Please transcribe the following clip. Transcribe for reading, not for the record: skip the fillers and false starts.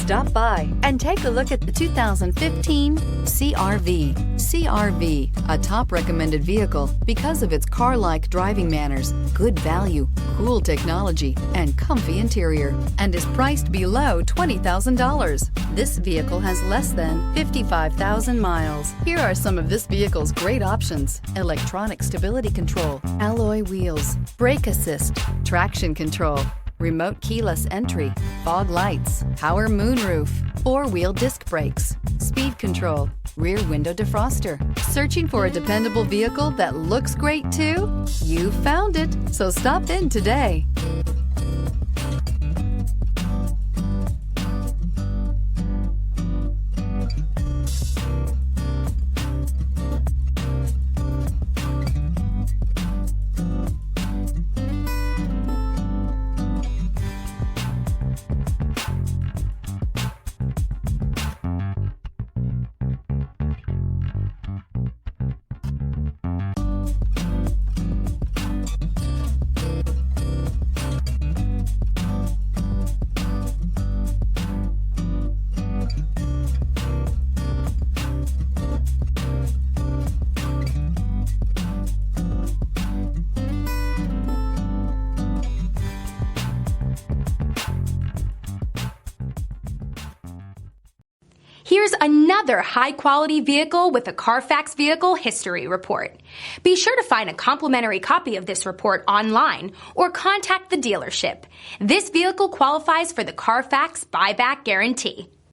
Stop by and take a look at the 2015 CR-V. CR-V, a top recommended vehicle because of its car-like driving manners, good value, cool technology, and comfy interior, and is priced below $20,000. This vehicle has less than 55,000 miles. Here are some of this vehicle's great options: electronic stability control, alloy wheels, brake assist, traction control, remote keyless entry, fog lights, power moonroof, four-wheel disc brakes, speed control, rear window defroster. Searching for a dependable vehicle that looks great too? You found it, so stop in today. Here's another high-quality vehicle with a Carfax Vehicle History Report. Be sure to find a complimentary copy of this report online or contact the dealership. This vehicle qualifies for the Carfax Buyback Guarantee.